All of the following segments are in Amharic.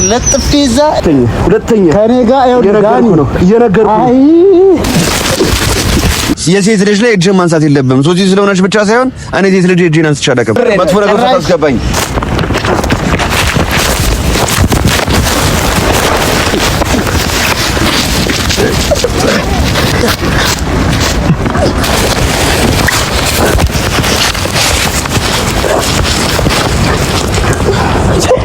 ለጥፍ ይዛ ሁለተኛ ከኔ ጋር ነው እየነገርኩ ነው። የሴት ልጅ ላይ እጅ ማንሳት የለብም። ሶሲ ስለሆነች ብቻ ሳይሆን እኔ ሴት ልጅ እጄን አንስቼ አላውቅም። መጥፎ ነገር ሳታስገባኝ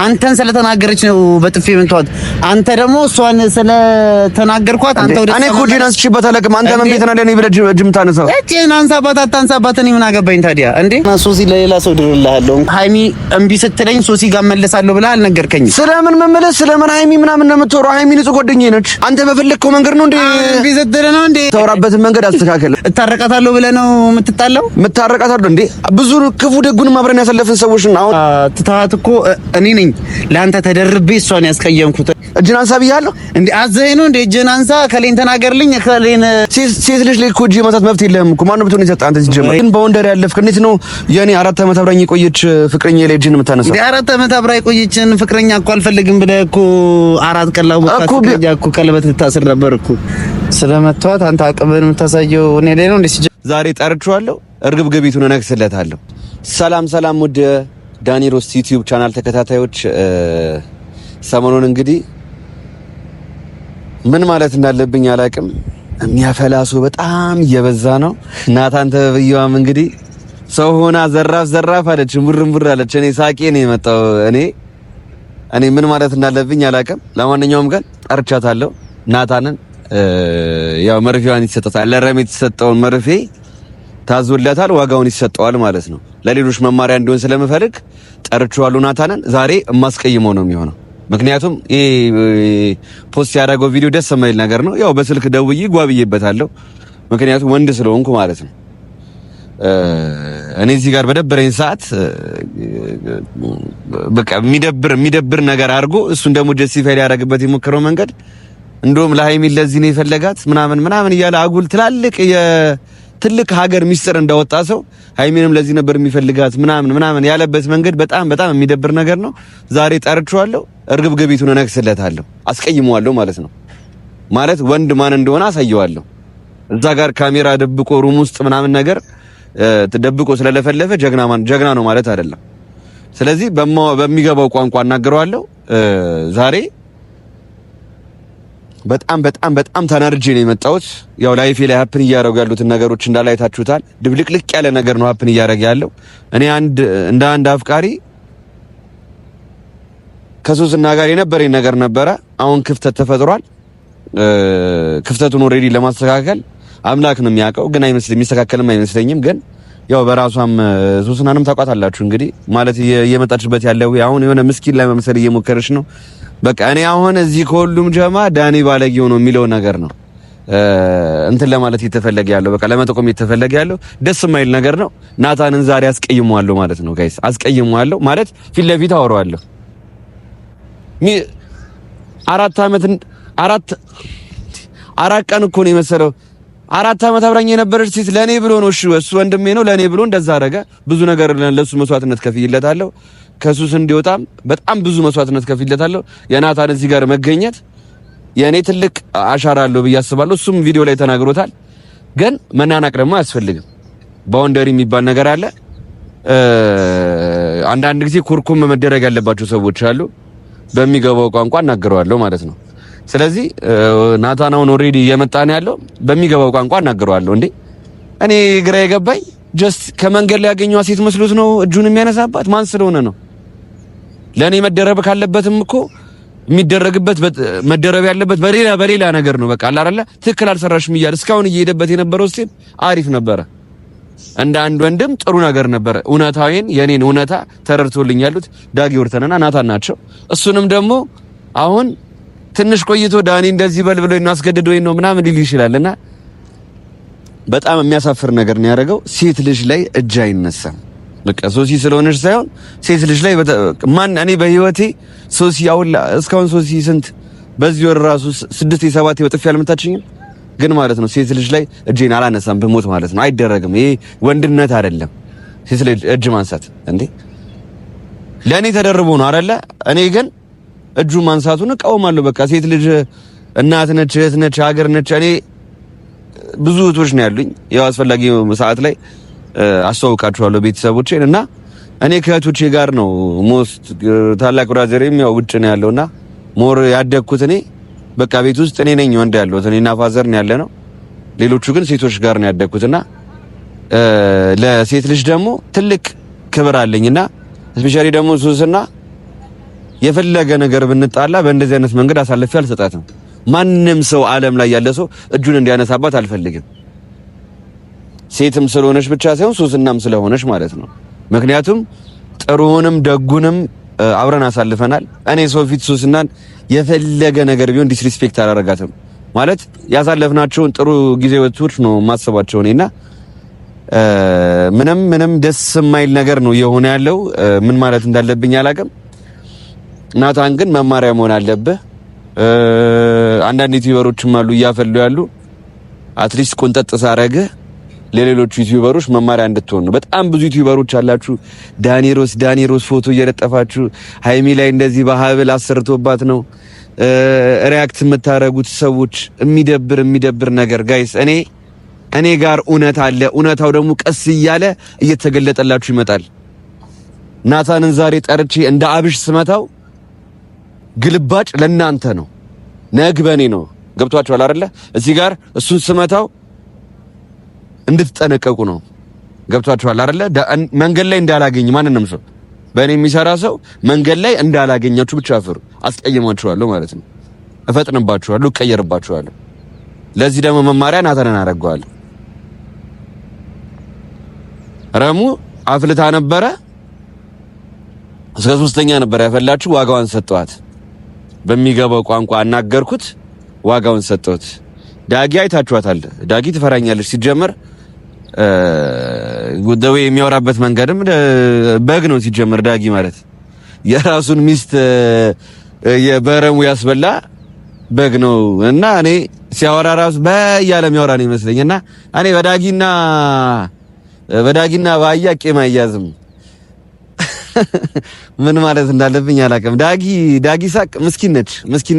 አንተን ስለተናገረች ነው በጥፊ ምንቷት። አንተ ደግሞ እሷን ስለተናገርኳት አንተ ወደ እኔ እኮ እጄን አንስቼበት አላውቅም። አንተ ምን ቤት ነህ ለኔ ብለህ እጅም ታነሳው? እጄን አንሳባት አታንሳባት እኔ ምን አገባኝ ታዲያ እንዴ? ሶሲ ለሌላ ሰው ድርልሃለሁ። ሃይሚ እምቢ ስትለኝ ሶሲ ጋር መለሳለሁ ብለህ አልነገርከኝም። ስለምን መመለስ ስለምን ሃይሚ ምናምን ነው የምትወራው? ሃይሚ ንጹህ ጓደኛዬ ነች። አንተ በፈለግከው መንገድ ነው እንዴ እምቢ ስትል ነው እንዴ? ተወራበትን መንገድ አስተካከለ። እታረቃታለሁ ብለህ ነው የምትጣለው? እታረቃታለሁ እንዴ? ብዙ ክፉ ደጉን አብረን ያሳለፍን ሰዎች ነው። አሁን ትታት እኮ እኔ ነኝ ለአንተ ተደርቤ እሷን ያስቀየምኩት። እጅን አንሳ ብያለሁ እንዴ? አዘኸኝ ነው እንዴ? እጅን አንሳ ከሌን ተናገርልኝ። ከሌን ሴት ልጅ ላይ እኮ እጅ ማንሳት መብት የለህም እኮ። ማነው ብትሆን ይሰጣ አንተ ሲጀምር ግን በወንደር ያለፍክ እንዴት ነው የኔ 4 ዓመት አብራኝ የቆየች ፍቅረኛ ላይ እጅን የምታነሳው? እንዴ 4 ዓመት አብራ የቆየችን ፍቅረኛ እኮ አልፈልግም ብለህ እኮ 4 ቀን ላውቃት ፍቅረኛ እኮ ቀለበት ልታስር ነበር እኮ። ስለመተዋት አንተ አቅምን የምታሳየው እኔ ላይ ነው እንዴ? ዛሬ ጠርቼዋለሁ። እርግብግቢቱን እነግስለታለሁ። ሰላም ውድ ዳኒ ሮስት ዩቲዩብ ቻናል ተከታታዮች፣ ሰሞኑን እንግዲህ ምን ማለት እንዳለብኝ አላቅም። የሚያፈላሱ በጣም እየበዛ ነው። ናታን ተብየዋም እንግዲህ ሰው ሆና ዘራፍ አለች፣ ሙርሙር አለች። እኔ ሳቄ ነው የመጣው። እኔ ምን ማለት እንዳለብኝ አላቅም። ለማንኛውም ግን ጠርቻታለሁ ናታንን። ያው መርፌዋን ይሰጣታል። ለረሜ የተሰጠውን መርፌ ታዞለታል፣ ዋጋውን ይሰጠዋል ማለት ነው። ለሌሎች መማሪያ እንዲሆን ስለምፈልግ ጠርቼዋለሁ ናታንን። ዛሬ የማስቀይመው ነው የሚሆነው። ምክንያቱም ይሄ ፖስት ያደረገው ቪዲዮ ደስ የማይል ነገር ነው። ያው በስልክ ደውዬ ጓብዬበታለሁ፣ ምክንያቱም ወንድ ስለሆንኩ ማለት ነው። እኔ እዚህ ጋር በደበረኝ ሰዓት በቃ የሚደብር ነገር አድርጎ እሱን ደግሞ ጀስቲፋይ ሊያደርግበት የሞከረው መንገድ እንደውም ለሃይሚ ለዚህ ነው የፈለጋት ምናምን እያለ አጉል ትልቅ ሀገር ሚስጥር እንዳወጣ ሰው ሃይሚንም ለዚህ ነበር የሚፈልጋት ምናምን ያለበት መንገድ በጣም የሚደብር ነገር ነው። ዛሬ ጠርቼዋለሁ። እርግብግቢቱን እነግስለታለሁ፣ አስቀይመዋለሁ ማለት ነው። ማለት ወንድ ማን እንደሆነ አሳየዋለሁ። እዛ ጋር ካሜራ ደብቆ ሩም ውስጥ ምናምን ነገር ተደብቆ ስለለፈለፈ ጀግና ነው ማለት አይደለም። ስለዚህ በሚገባው ቋንቋ እናገረዋለሁ። ዛሬ በጣም ተናድጄ ነው የመጣሁት። ያው ላይፌ ላይ ሀፕን እያደረጉ ያሉትን ነገሮች እንዳለ አይታችሁታል። ድብልቅልቅ ያለ ነገር ነው ሀፕን እያደረገ ያለው። እኔ እንደ አንድ አፍቃሪ ከሶስና ጋር የነበረኝ ነገር ነበረ። አሁን ክፍተት ተፈጥሯል። ክፍተቱን ኦልሬዲ ለማስተካከል አምላክ ነው የሚያውቀው፣ ግን የሚስተካከልም አይመስለኝም። ግን ያው በራሷም ሶስናንም ታውቃታላችሁ እንግዲህ ማለት እየመጣችበት ያለው አሁን የሆነ ምስኪን ላይ መምሰል እየሞከረች ነው። በቃ እኔ አሁን እዚህ ከሁሉም ጀማ ዳኒ ባለጌው ነው የሚለው ነገር ነው እንትን ለማለት እየተፈለገ ያለው፣ በቃ ለመጠቆም እየተፈለገ ያለው ደስ የማይል ነገር ነው። ናታንን ዛሬ አስቀይመዋለሁ ማለት ነው ጋይስ፣ አስቀይመዋለሁ ማለት ፊት ለፊት አወራዋለሁ። 4 ቀን እኮ ነው የመሰለው። 4 ዓመት አብራኝ የነበረች ሴት ለኔ ብሎ ነው እሺ፣ እሱ ወንድሜ ነው ለኔ ብሎ እንደዛ አደረገ። ብዙ ነገር ለሱ መስዋዕትነት ከፍዬለታለሁ። ከሱስ እንዲወጣም በጣም ብዙ መስዋዕትነት ከፍዬለታለሁ። የናታን እዚህ ጋር መገኘት የኔ ትልቅ አሻራ አለው ብዬ አስባለሁ። እሱም ቪዲዮ ላይ ተናግሮታል። ግን መናናቅ ደግሞ አያስፈልግም። ባውንደሪ የሚባል ነገር አለ። አንዳንድ ጊዜ ኩርኩም መደረግ ያለባቸው ሰዎች አሉ። በሚገባው ቋንቋ እናገረዋለሁ ማለት ነው። ስለዚህ ናታናውን ኦሬዲ እየመጣን ያለው በሚገባው ቋንቋ እናገረዋለሁ። እንዴ እኔ ግራ የገባኝ ጀስት ከመንገድ ላይ ያገኘዋ ሴት መስሎት ነው እጁን የሚያነሳባት? ማን ስለሆነ ነው? ለኔ መደረብ ካለበትም እኮ የሚደረግበት መደረብ ያለበት በሌላ ነገር ነው። በቃ አላረለ ትክክል አልሰራሽም እያለ እስካሁን እየሄደበት የነበረው ስቴፕ አሪፍ ነበረ። እንደ አንድ ወንድም ጥሩ ነገር ነበረ። የኔን እውነታ ተረድቶልኝ ያሉት ዳጊ ወርተንና ናታን ናቸው። እሱንም ደግሞ አሁን ትንሽ ቆይቶ ዳኒ እንደዚህ በልብሎኝ ነው አስገድዶኝ ነው ምናምን ሊል ይችላልና በጣም የሚያሳፍር ነገር ነው ያደረገው። ሴት ልጅ ላይ እጅ አይነሳም። በቃ ሶሲ ስለሆነች ሳይሆን ሴት ልጅ ላይ እኔ በህይወቴ ሶሲ ያውላ እስካሁን ሶሲ ስንት በዚህ ወር ራሱ 6-7 በጥፊ ያልመታችኝ ግን ማለት ነው ሴት ልጅ ላይ እጄን አላነሳም ብሞት ማለት ነው። አይደረግም። ይሄ ወንድነት አይደለም። ሴት ልጅ እጅ ማንሳት እንዴ ለኔ ተደርቦ ነው አይደለ? እኔ ግን እጁ ማንሳቱን እቃወማለሁ። በቃ ሴት ልጅ እናት ነች፣ እህት ነች፣ ሀገር ነች። እኔ ብዙ እህቶች ነው ያሉኝ። ያው አስፈላጊ ሰዓት ላይ አስተዋውቃቸዋለሁ ቤተሰቦቼን እና እኔ ከእህቶቼ ጋር ነው ሞስት ታላቅ ብራዘሬም ያው ውጭ ነው ያለውና ሞር ያደግኩት እኔ በቃ ቤት ውስጥ እኔ ነኝ ወንድ ያለሁት እኔና ፋዘር ነው ያለነው። ሌሎቹ ግን ሴቶች ጋር ነው ያደግኩትና ለሴት ልጅ ደግሞ ትልቅ ክብር አለኝና ስፔሻሊ ደግሞ ሱስና የፈለገ ነገር ብንጣላ በእንደዚህ አይነት መንገድ አሳልፌ አልሰጣትም። ማንም ሰው ዓለም ላይ ያለ ሰው እጁን እንዲያነሳባት አልፈልግም። ሴትም ስለሆነች ብቻ ሳይሆን ሱስናም ስለሆነች ማለት ነው። ምክንያቱም ጥሩውንም ደጉንም አብረን አሳልፈናል። እኔ ሰው ፊት ሱስናን የፈለገ ነገር ቢሆን ዲስሪስፔክት አላረጋትም። ማለት ያሳለፍናቸውን ጥሩ ጊዜዎች ነው ማሰባቸው እኔና ምንም ደስ የማይል ነገር ነው የሆነ ያለው። ምን ማለት እንዳለብኝ አላውቅም። ናታን ግን መማሪያ መሆን አለብህ። አንዳንድ ዩቲዩበሮችም አሉ እያፈሉ ያሉ አትሊስት ቆንጠጥ ሳረገ ለሌሎች ዩቲዩበሮች መማሪያ እንድትሆን ነው። በጣም ብዙ ዩቲዩበሮች አላችሁ ዳኒሮስ ፎቶ እየለጠፋችሁ ሃይሚ ላይ እንደዚህ በሀብል አሰርቶባት ነው ሪያክት የምታረጉት ሰዎች። የሚደብር ነገር ጋይስ። እኔ ጋር እውነት አለ። እውነታው ደግሞ ቀስ እያለ እየተገለጠላችሁ ይመጣል። ናታንን ዛሬ ጠርቼ እንደ አብሽ ስመታው ግልባጭ ለናንተ ነው፣ ነግበኔ ነው። ገብቷችኋል አይደለ? እዚህ ጋር እሱን ስመታው እንድትጠነቀቁ ነው። ገብቷችኋል አይደለ? መንገድ ላይ እንዳላገኝ ማንንም ሰው በእኔ የሚሰራ ሰው መንገድ ላይ እንዳላገኛችሁ ብቻ አፍሩ። አስቀይማችኋለሁ ማለት ነው። እፈጥንባችኋለሁ፣ እቀየርባችኋለሁ። ለዚህ ደግሞ መማሪያ ናታንን አደርገዋለሁ። ረሙ አፍልታ ነበረ እስከ 3ኛ ነበር ያፈላችሁ። ዋጋዋን ሰጠዋት። በሚገባው ቋንቋ አናገርኩት፣ ዋጋውን ሰጠሁት። ዳጊ አይታችኋታል። ዳጊ ትፈራኛለች ሲጀመር ጉዳዩ የሚያወራበት መንገድም በግ ነው ሲጀመር። ዳጊ ማለት የራሱን ሚስት የበረሙ ያስበላ በግ ነው እና እኔ ሲያወራ ራሱ በያለ የሚያወራ ነው ይመስለኝና እኔ በዳጊና በአህያ ቄም አያዝም። ምን ማለት እንዳለብኝ አላውቅም። ዳጊ ሳቅ ምስኪን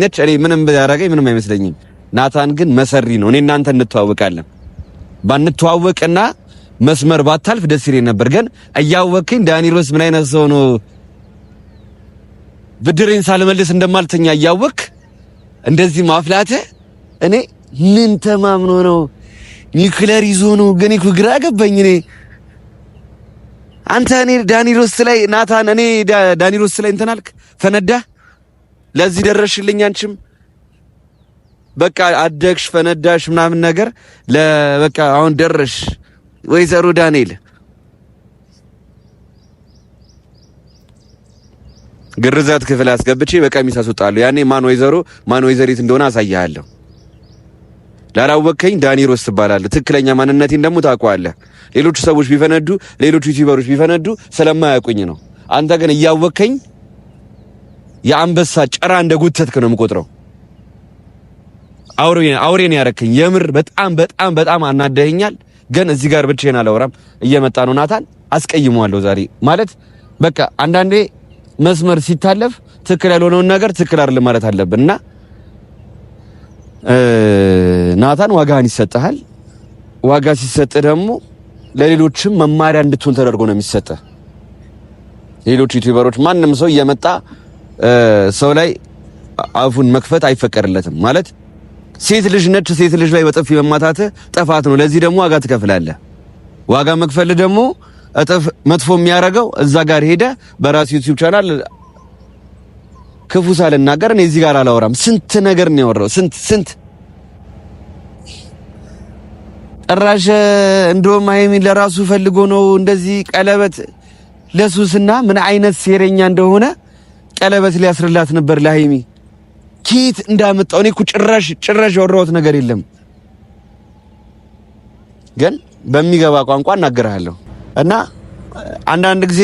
ነች። እኔ ምንም ያደረገኝ ምንም አይመስለኝም። ናታን ግን መሰሪ ነው። እኔ እናንተ እንተዋወቃለን። ባንተዋወቅና መስመር ባታልፍ ደስ ይለኝ ነበር። ግን እያወቅኝ ዳኒሮስ ምን አይነት ሰው ነው ብድሬን ሳልመልስ እንደማልተኛ እያወቅ እንደዚህ ማፍላተ እኔ ምን ተማምኖ ነው ኒውክሌር ይዞ ነው? ግን እኮ ግራ ገባኝ። አንተ ዳኒሮስ ላይ ናታን ዳኒሮስ ላይ እንትን አልክ፣ ፈነዳ። ለዚህ ደረሽልኝ። አንቺም በቃ አደግሽ፣ ፈነዳሽ ምናምን ነገር በቃ አሁን ደረሽ። ወይዘሮ ዳንኤል ግርዛት ክፍል አስገብቼ በቀሚስ አስወጣለሁ። ያኔ ማን ወይዘሮ ማን ወይዘሪት እንደሆነ አሳያለሁ። ላላወቀኝ ዳኒሮስ ትባላለህ። ትክክለኛ ማንነቴን ደግሞ ታውቀዋለህ። ሌሎች ሰዎች ቢፈነዱ፣ ሌሎች ዩቲዩበሮች ቢፈነዱ ስለማያውቁኝ ነው። አንተ ግን እያወቀኝ የአንበሳ ጭራ እንደጎተትክ ነው የምቆጥረው። አውሬን ያረከኝ የምር በጣም አናደኸኛል። ግን እዚህ ጋር ብቻዬን አላወራም። እየመጣ ነው ናታን፣ አስቀይመዋለሁ ዛሬ። ማለት በቃ አንዳንዴ መስመር ሲታለፍ ትክክል ያልሆነውን ነገር ትክክል አይደለም ማለት አለብንና ናታን ዋጋህን ይሰጥሃል። ዋጋ ሲሰጥ ደግሞ ለሌሎችም መማሪያ እንድትሆን ተደርጎ ነው የሚሰጠው። ሌሎች ዩቲዩበሮች ማንም ሰው እየመጣ ሰው ላይ አፉን መክፈት አይፈቀድለትም። ማለት ሴት ልጅ ነች። ሴት ልጅ ላይ በጥፊ መማታት ጥፋት ነው። ለዚህ ደግሞ ዋጋ ትከፍላለህ። ዋጋ መክፈል ደግሞ እጥፍ መጥፎ የሚያደርገው እዛ ጋር ሄደ በራስ ዩቲዩብ ቻናል ክፉ ሳልናገር እኔ እዚህ ጋር አላወራም። ስንት ነገር ነው ያወራው። ስንት ጭራሽ እንደውም ሃይሚን ለራሱ ፈልጎ ነው እንደዚህ ቀለበት ለሱስና ምን አይነት ሴረኛ እንደሆነ ቀለበት ሊያስርላት ነበር ለሃይሚ። ኪት እንዳመጣው እኔ እኮ ጭራሽ ያወራሁት ነገር የለም። ግን በሚገባ ቋንቋ እናገራለሁ እና አንዳንድ ጊዜ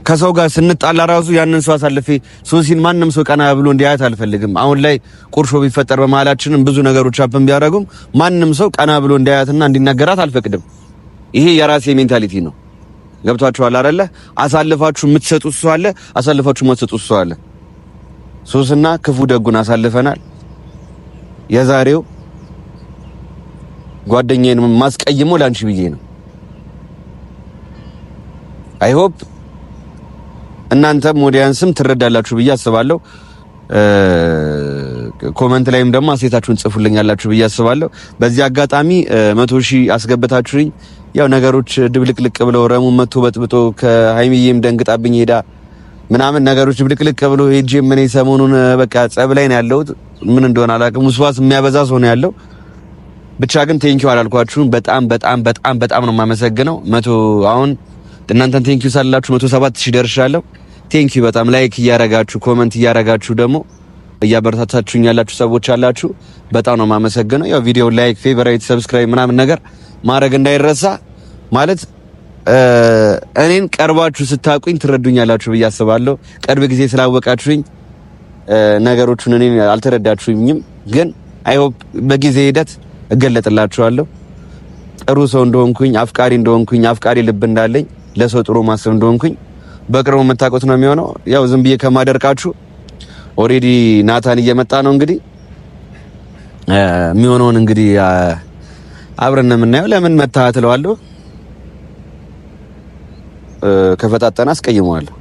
ከሰው ጋር ስንጣላ ራሱ ያንን ሰው አሳልፌ ሶሲን ማንም ሰው ቀና ብሎ እንዲያያት አልፈልግም። አሁን ላይ ቁርሾ ቢፈጠር በመሃላችንም ብዙ ነገሮች አፕን ቢያደርጉም ማንም ሰው ቀና ብሎ እንዲያያትና እንዲናገራት አልፈቅድም። ይሄ የራሴ ሜንታሊቲ ነው። ገብቷችኋል አይደለ? አሳልፋችሁ የምትሰጡት ሰው አለ፣ አሳልፋችሁ የማትሰጡት ሰው አለ። ሶስና ክፉ ደጉን አሳልፈናል። የዛሬው ጓደኛዬን ማስቀየመው ላንቺ ብዬ ነው። አይ ሆፕ እናንተም ኦዲየንስም ትረዳላችሁ ብዬ አስባለሁ። ኮሜንት ላይም ደግሞ አስተያየታችሁን ጽፉልኛላችሁ ብዬ አስባለሁ። በዚህ አጋጣሚ 100,000 አስገብታችሁኝ ያው ነገሮች ድብልቅልቅ ብለው ረሙ መቶ በጥብጦ ከሃይሚዬም ደንግጣብኝ ሄዳ ምናምን ነገሮች ድብልቅልቅ ብለው ሄጄ ምን ሰሞኑን በቃ ጸብ ላይ ነው ያለሁት። ምን እንደሆነ አላውቅም። ውስዋስ የሚያበዛ ሰው ነው ያለው። ብቻ ግን ቴንኪው አላልኳችሁም። በጣም ነው የማመሰግነው። አሁን እናንተን ቴንኪው ሳላችሁ 107,000 ደርሻለሁ። ቴንኪው በጣም ላይክ እያረጋችሁ ኮሜንት እያረጋችሁ ደግሞ እያበረታታችሁኝ ያላችሁ ሰዎች አላችሁ። በጣም ነው የማመሰግነው። ያው ቪዲዮ ላይክ፣ ፌቨራይት፣ ሰብስክራይብ ምናምን ነገር ማድረግ እንዳይረሳ። ማለት እኔን ቀርባችሁ ስታቁኝ ትረዱኛላችሁ ብዬ አስባለሁ። ቅርብ ጊዜ ስላወቃችሁኝ ነገሮቹን እኔን አልተረዳችሁኝም፣ ግን አይ ሆፕ በጊዜ ሂደት እገለጥላችኋለሁ። ጥሩ ሰው እንደሆንኩኝ፣ አፍቃሪ ልብ እንዳለኝ፣ ለሰው ጥሩ ማሰብ እንደሆንኩኝ በቅርቡ የምታውቁት ነው የሚሆነው። ያው ዝም ብዬ ከማደርቃችሁ ኦሬዲ ናታን እየመጣ ነው። እንግዲህ የሚሆነውን እንግዲህ አብረን ነው የምናየው። ለምን መታ ትለዋለሁ። ከፈጣጠና አስቀይመዋለሁ።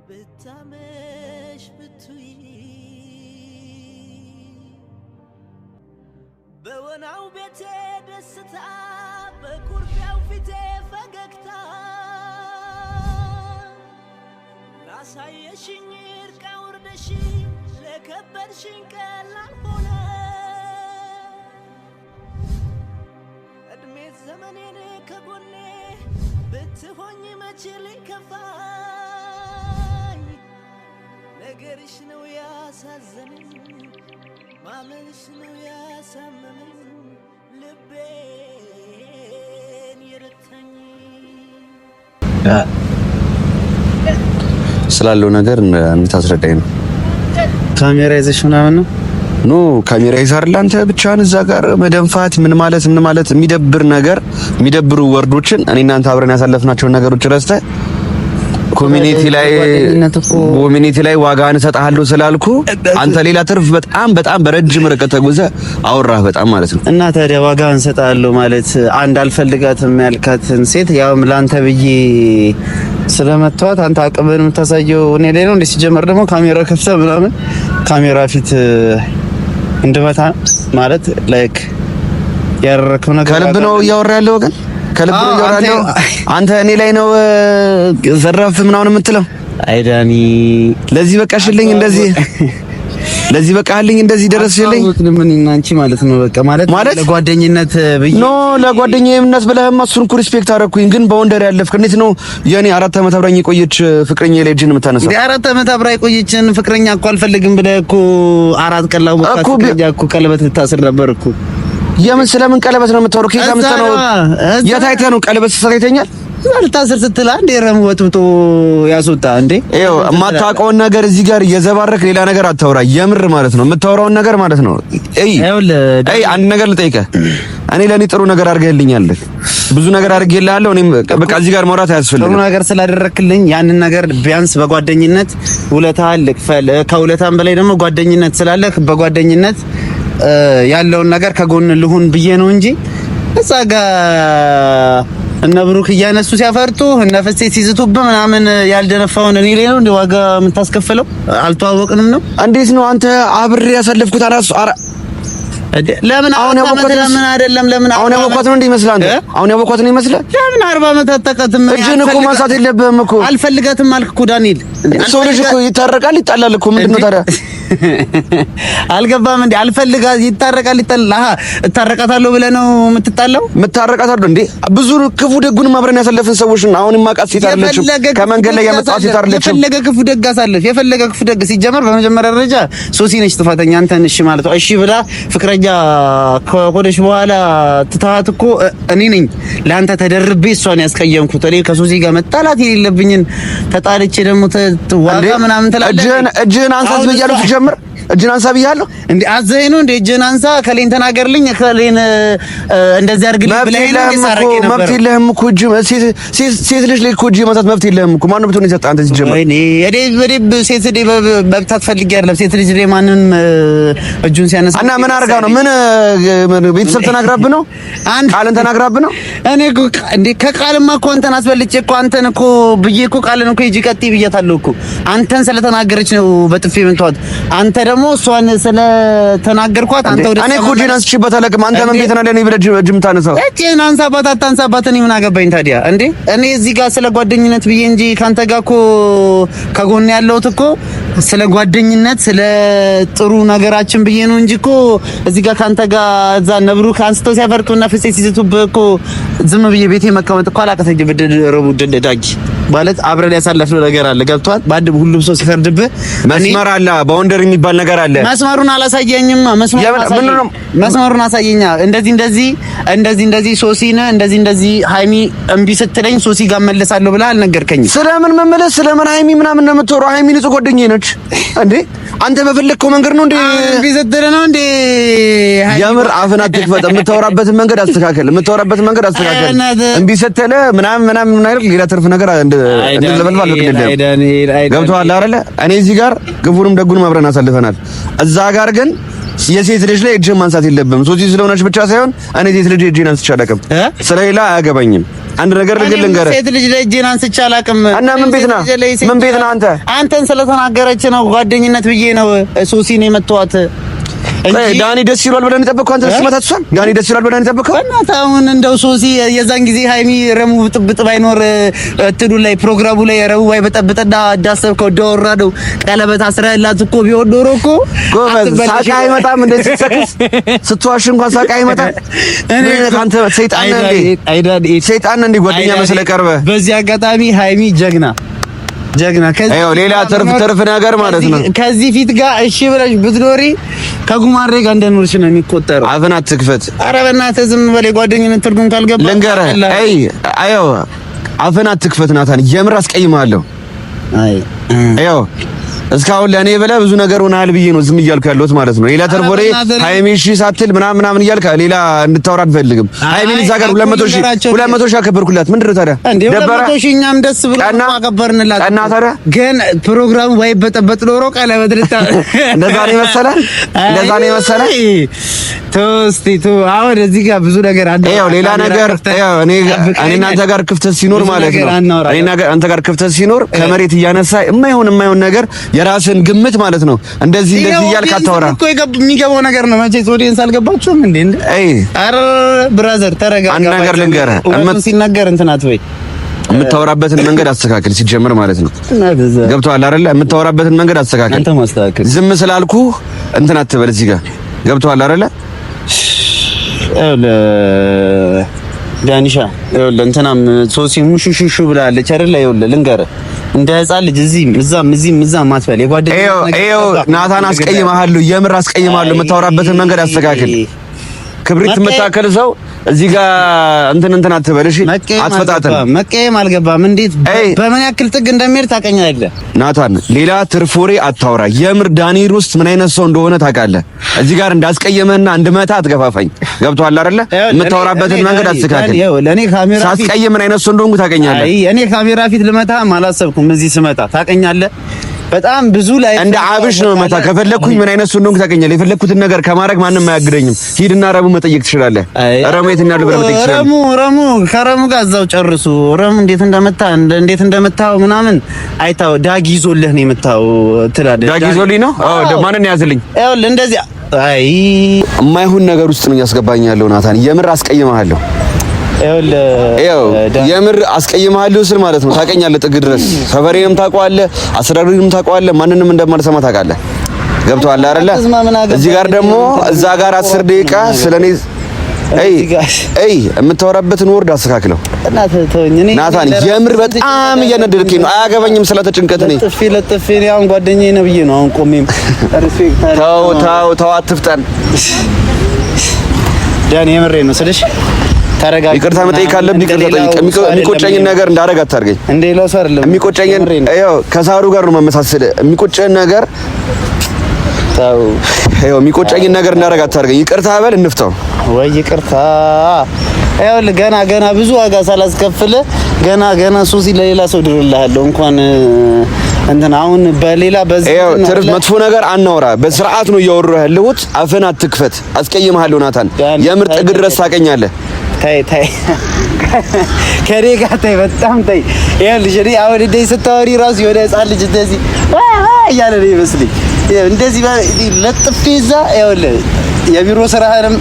ብታመሽ ብትይ በወናው ቤቴ ደስታ በኩርፊያው ፊቴ ፈገግታ ላሳየሽኝ እርቃ ውርደሽ ለከበድሽኝ ቀላል ሆነ እድሜ ዘመኔን ከጎኔ ብትሆኝ መቼ ሊከፋኝ ነገርሽ ነው ያሳዘነኝ ማመንሽ ነው ያሳመመኝ ልቤን የረታኝ ስላለው ነገር እንድታስረዳኝ ነው። ካሜራ ይዘሽ ምናምን ነው? ኖ ካሜራ ይዛር ላንተ ብቻህን እዛ ጋር መደንፋት ምን ማለት የሚደብር ነገር የሚደብሩ ወርዶችን እኔ እናንተ አብረን ያሳለፍናቸውን ነገሮች ረስተህ ኮሚኒቲ ላይ ዋጋን እሰጥሃለሁ ስላልኩ አንተ ሌላ ትርፍ በጣም በረጅም ርቀት ተጉዘህ አወራህ በጣም ማለት ነው። እና ታዲያ ዋጋን እሰጥሃለሁ ማለት አንድ አልፈልጋትም ያልካትን ሴት ያውም ላንተ ብዬ ስለመተዋት አንተ አቅምን የምታሳየው እኔ ላይ ነው እንዴ? ሲጀመር ደግሞ ካሜራ ከፍተህ ምናምን ካሜራ ፊት እንድመታ ማለት ላይክ ያደረከው ነገር ከልብ ነው እያወራ ያለው ግን ከልብ ነው እያወራ ያለው አንተ እኔ ላይ ነው ዘራፍ ምናምን የምትለው አይዳኒ ለዚህ በቃሽልኝ እንደዚህ ደረስሽልኝ ምን እናንቺ ማለት ነው በቃ ማለት ለጓደኝነት ብዬ ኖ ለጓደኝነት ብለህማ እሱን እኮ ሪስፔክት አደረኩኝ ግን በወንደር ያለፍክ እንዴት ነው የኔ 4 ዓመት አብራኝ የቆየች ፍቅረኛ ላይ እጅን የምታነሳው? 4 ዓመት አብራ የቆየችን ፍቅረኛ እኮ አልፈልግም ብለህ እኮ 4 ቀን ላው እኮ ቀለበት ልታስር ነበር እኮ። የምን ስለምን ቀለበት ነው የምታወራው? ከየት አምጥተህ ነው? የት አይተህ ነው ቀለበት ስትሰራይተኛል? ልታስር ስትል አንዴ ረሙ ወጥቶ ያስወጣ እንዴ? ይኸው የማታውቀውን ነገር እዚህ ጋር እየዘባረክ ሌላ ነገር አታውራ። የምር ማለት ነው የምታወራውን ነገር ማለት ነው። አይ አንድ ነገር ልጠይቅህ። እኔ ለኔ ጥሩ ነገር አድርገህልኛል፣ ብዙ ነገር አድርጌልሃለሁ። እኔም በቃ እዚህ ጋር ማውራት አያስፈልግም። ጥሩ ነገር ስላደረክልኝ ያንን ነገር ቢያንስ በጓደኝነት ውለታ ልክፈል። ከውለታም በላይ ደግሞ ጓደኝነት ስላለህ በጓደኝነት ያለውን ነገር ከጎን ልሁን ብዬ ነው እንጂ እዛ ጋር እነ ብሩክ እያነሱ ሲያፈርጡ እነ ፍስቴ ሲዝቱብህ ምናምን ያልደነፋውን እኔ ላይ ነው እንደ ዋጋ የምታስከፍለው? አልተዋወቅንም ነው? እንዴት ነው አንተ አብሬ ያሳለፍኩት አራስ ለምን አሁን ያወቅኩት ለምን አይደለም? ለምን አሁን ያወቅኩት ነው እንዴ ይመስላል? አንተ አሁን ያወቅኩት ነው ይመስላል? ለምን 40 ዓመት አተቀጥም? እጅን እኮ ማንሳት የለብህም እኮ። አልፈልጋትም አልክ እኮ ዳንኤል። ሰው ልጅ እኮ ይታረቃል ይጣላል እኮ። ምንድነው ታዲያ አልገባም እንዴ? አልፈልጋ ይታረቃል እታረቃታለሁ ብለህ ነው የምትጣለው? የምታረቃታለሁ እንዴ? ብዙ ክፉ ደጉን አብረን ያሳለፍን ሰዎች አሁን ማቃት ሲታረለች ከመንገድ ላይ ያመጣት ሲታረለች የፈለገ ክፉ ደግ አሳልፍ የፈለገ ክፉ ደግ ሲጀመር በመጀመሪያ ደረጃ ሶሲ ነች ጥፋተኛ። አንተን እሺ ማለት ነው እሺ ብላ ፍቅረኛ ከሆነች በኋላ ትተሃት እኮ እኔ ነኝ ለአንተ ተደርቤ እሷን ያስቀየምኩት። እኔ ከሶሲ ጋር መጣላት የሌለብኝን ተጣልቼ ደግሞ ዋጋ ምናምን ትላለህ። እጅህን አንሳት ብያለሁ ሲጀምር እጅህን አንሳ ብያለሁ እንዴ? አዘኸኝ ነው እንዴ? እጅህን አንሳ ከሌን ተናገርልኝ ከሌን እንደዚህ አድርግልኝ ብለህ መብት የለህም እኮ እጅ ሴት ልጅ ላይ እኮ እጅ መሳት መብት የለህም እኮ። ማነው ብትሆን የሰጠህ አንተ ሲጀምር? እኔ በደብ ሴት ልጅ መብት አትፈልጊ አይደለም ሴት ልጅ ላይ ማንም እጁን ሲያነሳ እና ምን አድርጋ ነው? ምን ቤተሰብ ተናግራብህ ነው? ቃልን ተናግራብህ ነው? እኔ እኮ እንዴ ከቃልማ እኮ አንተን አስበልጬ እኮ አንተን እኮ ብዬ እኮ ቃልን እኮ ሂጂ ቀጥይ ብያታለሁ እኮ። አንተን ስለተናገረች ነው በጥፊ የምትዋት። አንተ ደግሞ እሷን ስለተናገርኳት አንተ ወደ እኔ እኮ እጄን አንስቼበት አላውቅም። አንተ ምን ቤት ነህ ለኔ ብለህ እጅም ታነሳው? እጄን አንሳባት አታንሳባት እኔ ምን አገባኝ ታዲያ እንዴ? እኔ እዚህ ጋር ስለ ጓደኝነት ብዬ እንጂ ካንተ ጋር እኮ ከጎን ያለሁት እኮ ስለ ጓደኝነት ስለ ጥሩ ነገራችን ብዬ ነው እንጂ እኮ እዚህ ጋር ካንተ ጋር እዛ ነብሩ ካንስተው ሲያፈርጡና ፍፄ ሲዝቱብህ እኮ ዝም ብዬ ቤቴ መቀመጥ እኮ አላቀተኝ። በደረቡ ደዳጊ ማለት አብረን ያሳለፍነው ነገር አለ ገብቷል። ባንድ ሁሉም ሰው ሲፈርድብህ መስመር አለ ባውንደሪ የሚባል ነገር አለ። መስመሩን አላሳየኝም። መስመሩን አሳየኛ። እንደዚህ ሶሲነ እንደዚህ ሃይሚ እምቢ ስትለኝ ሶሲ ጋር መለሳለሁ ብለህ አልነገርከኝም። ስለምን መመለስ ስለምን ሃይሚ ምናምን ነው የምትወራው? ሃይሚ ንጹህ ጓደኛዬ ነች እንዴ? አንተ በፈለግከው መንገድ ነው እንዴ እምቢ ስትለኝ ነው እንዴ? የምር አፍን አትክፈት። የምታወራበትን መንገድ አስተካከል። እምቢ ስትለህ ምናምን አይደል ሌላ ትርፍ ነገር እንደለበልባል በቅደም ገብቶሃል አይደለ? እኔ እዚህ ጋር ግፉንም ደጉንም አብረን አሳልፈናል። እዛ ጋር ግን የሴት ልጅ ላይ እጅን ማንሳት የለብም። ሶሲ ስለሆነች ብቻ ሳይሆን እኔ ሴት ልጅ እጅን አንስቼ አላውቅም። ስለሌላ አያገባኝም። አንድ ነገር ልንገርህ፣ ሴት ልጅ ላይ እጅን አንስቼ አላውቅም። እና ምን ቤት ነህ አንተን ስለተናገረች ነው ጓደኝነት ብዬ ነው ሶሲን የመተዋት። ዳኒ ደስ ይሏል ብለን የጠበቅከው አንተ ስመታችኋል። ዳኒ ደስ ይሏል ብለን የጠበቅከው እናት አሁን እንደው ሶሲ የዛን ጊዜ ሃይሚ ረሙ ብጥብጥ ባይኖር እትዱ ላይ ፕሮግራሙ ላይ ረሙ ባይበጠብጥና እንዳሰብከው ደወራደው ቀለበት አስረህላት እኮ ቢሆን ኖሮ እኮ ሳቃ አይመጣም። እንደ ሲሰክስ ስትዋሽ እንኳን ሳቃ አይመጣም። አንተ ሰይጣን እንደ ጓደኛ መስለህ ቀርበህ በዚህ አጋጣሚ ሃይሚ ጀግና ሌላ ትርፍ ነገር ማለት ነው። ከዚህ ፊት ጋር እሺ ብለሽ ብትኖሪ ከጉማሬ ጋር እንደኖርሽ ነው የሚቆጠረው። አፍን አትክፈት። ኧረ በእናትህ ዝም በል። የጓደኝነት ትርጉም ካልገባ ልንገርህ። አፍን አትክፈት ናታን፣ የምር አስቀይምሃለሁ። እስካሁን ለኔ ብለህ ብዙ ነገር ሆነሃል ብዬ ነው ዝም እያልኩ ያለሁት ማለት ነው። ሌላ ተርቦሬ ሃይሚ እሺ ሳትል ምናምን እያልክ ሌላ እንድታወራ አልፈልግም። ሃይሚን እዛ ጋር 200 ሺህ አከበርኩላት። ምንድን ነው ታዲያ ደበረ? 200 ሺህ እኛም ደስ ብሎ አከበርንላት። እና ታዲያ ግን ፕሮግራሙ ባይበጠበጥ ኖሮ ቀለበት እንደዛ ነው የመሰለ ቶስቲቱ አሁን እዚህ ጋር ብዙ ነገር አለ። ሌላ ነገር እኔ እናንተ ጋር ክፍተት ሲኖር ማለት ነው እኔ አንተ ጋር ክፍተት ሲኖር ከመሬት እያነሳ የማይሆን ነገር የራስን ግምት ማለት ነው እንደዚህ እያልክ አታወራ እኮ የሚገባው ነገር ነው። መቼስ ኦዲየንስ አልገባችሁም እንዴ? ኧረ ብራዘር ተረጋጋ። አንድ ነገር ልንገርህ፣ ሲናገር እንትን አትበይ። የምታወራበትን መንገድ አስተካክል ሲጀምር ማለት ነው። ገብቶሃል አይደለ? የምታወራበትን መንገድ አስተካክል። አንተ ማስተካከል ዝም ስላልኩ እንትን አትበል እዚህ ጋር። ገብቶሃል አይደለ? ዳኒሻ ይኸውልህ እንትናም ሶሲ ሙሹሹሹ ብላለች አይደል? ይኸውልህ ልንገርህ እንደ ሕፃን ልጅ እዚህም አትበል። የጓደኛዬ ናታን አስቀይምሃለሁ፣ የምር አስቀይምሃለሁ። የምታወራበትን መንገድ አስተካክል። ክብሪት የምታከል ሰው እዚህ ጋር እንትን አትበል እሺ። አትፈጣጥን። መቀየም አልገባም። እንዴት በምን ያክል ጥግ እንደሚሄድ ታውቀኛለህ ናታን። ሌላ ትርፎሬ አታውራ። የምር ዳኒር ውስጥ ምን አይነት ሰው እንደሆነ ታውቃለህ። እዚህ ጋር እንዳስቀየመህና እንድመታ አትገፋፋኝ። ገብቶሃል አይደለ? የምታወራበትን መንገድ አስተካክል። ለኔ ካሜራ ፊት ሳስቀየም ምን አይነት ሰው እንደሆንኩ ታውቀኛለህ። እኔ ካሜራ ፊት ልመታህም አላሰብኩም። እዚህ ስመጣ ታውቀኛለህ። በጣም ብዙ ላይ እንደ አብሽ ነው መታ። ከፈለኩኝ ምን አይነት ሰው እንደሆንኩ ታውቀኛለህ። የፈለኩትን ነገር ከማድረግ ማንንም አያግደኝም። ሂድና ረሙ መጠየቅ ትችላለህ። ረሙ የት እንዳለ ብለህ መጠየቅ ትችላለህ። ረሙ ከረሙ ጋር እዛው ጨርሱ። ረሙ እንዴት እንደመታው ምናምን አይታው። ዳጊ ይዞልህ ነው የመታው ትላለህ። ዳጊ ይዞልኝ ነው? አዎ ማንን ያዝልኝ? ይኸውልህ እንደዚህ የማይሆን ነገር ውስጥ ነው እያስገባኝ ያለው ናታን። የምር አስቀይምሃለሁ። የምር አስቀይምሃለሁ ስል ማለት ነው ታውቀኛለህ። ጥግ ድረስ ሰፈሬንም ታውቀዋለህ፣ አስተዳደሬንም ታውቀዋለህ። ማንንም እንደማልሰማ ታውቃለህ። ገብቶሃል አይደለ? እዚህ ጋር ደግሞ እዛ ጋር 10 ደቂቃ ስለኔ አይ የምታወራበትን ወርድ አስተካክለው። ናታን የምር በጣም እየነደድከኝ ነው። አያገባኝም ስለተጭንቀት ነኝ። ለጥፌ ነው አሁን ጓደኛዬ ነው ብዬ ነው አሁን ቆሜም ሪስፔክት ተው አትፍጠን ዳኒ የምሬ ነው ስልሽ ታረጋግ ይቅርታ መጠየቅ ካለብኝ ይቅርታ ጠይቅ። የሚቆጨኝን ነገር እንዳረግ አታርገኝ። እንዴ ሎስ አይደለም የሚቆጨኝን አዮ ከሳሩ ጋር ነው መመሳሰል። የሚቆጨኝ ነገር ታው አዮ የሚቆጨኝን ነገር እንዳረግ አታርገኝ። ይቅርታ በል እንፍታው ወይ ይቅርታ። ይኸውልህ ገና ብዙ ዋጋ ሳላስከፍል ገና ሱሲ ለሌላ ሰው ድርልሃለሁ እንኳን እንትን አሁን በሌላ በዚህ ትርፍ መጥፎ ነገር አናወራ። በስርዓት ነው እያወራሁ ያለሁት። አፍን አትክፈት። አስቀይምሃለሁ ናታን። የምር ጥግ ድረስ ታቀኛለህ። ታይ ከኔ ጋር ታይ በጣም ታይ። ይኸውልሽ እኔ አሁን እንደዚህ ስታወሪ ራሱ የሆነ ህፃን ልጅ እንደዚህ እያለ ነው ይመስልኝ። እንደዚህ ለጥፌ እዛ ይኸውልህ የቢሮ ስራህንም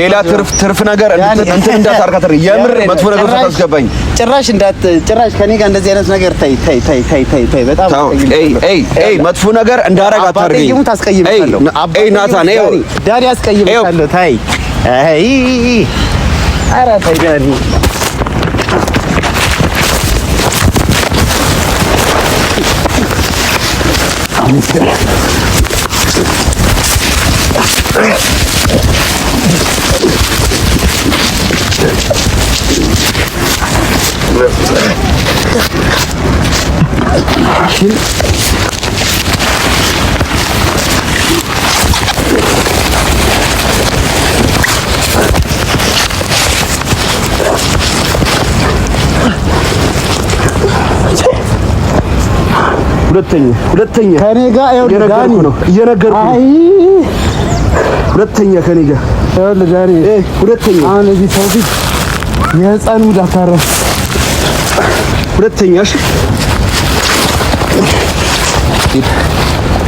ሌላ ትርፍ ነገር እንትን እንዳታርካት። የምር መጥፎ ነገር ሳታስገባኝ ጭራሽ ከኔ ጋር እንደዚህ አይነት ነገር ታይ በጣም መጥፎ ነገር እንዳረግ አታርገኝ። ናታን ዳኒ አስቀይምሻለሁ። ታይ ኧረ ታይ ዳኒ ሁለተኛ ከኔ ጋር እየነገርኩህ ነው። ሁለተኛ ከኔ ጋር ይኸውልህ ዳኒ ሁለተኛ አሁን እዚህ ሰው ፊት የህፃን ሙድ አታረፍ። ሁለተኛ እሺ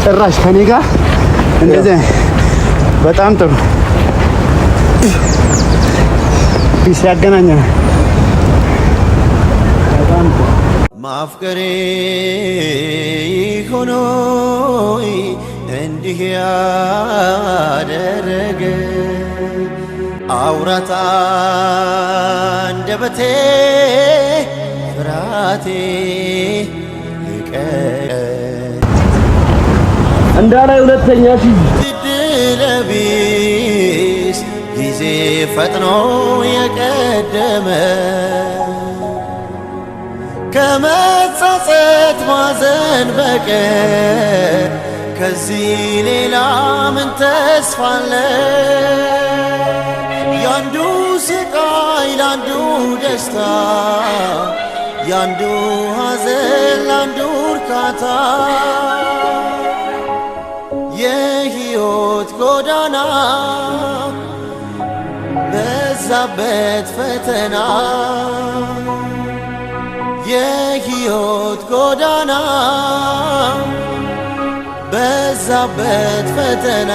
ጭራሽ ከኔ ጋር እንደዚህ በጣም ጥሩ ፒስ ያገናኛል። በጣም ማፍቀሬ ሆኖ እንዲህ ያደረገ አውራታ አንደበቴ ፍራቴ እንዳላይ ሁለተኛ ድለቢስ ጊዜ ፈጥኖ የቀደመ ከመጸጸት ማዘን በቀር ከዚህ ሌላ ምን ተስፋ አለ? ያንዱ ስቃይ ላንዱ ደስታ፣ ያንዱ ሐዘን ላንዱ እርካታ፣ የሕይወት ጎዳና በዛበት ፈተና፣ የሕይወት ጎዳና በዛበት ፈተና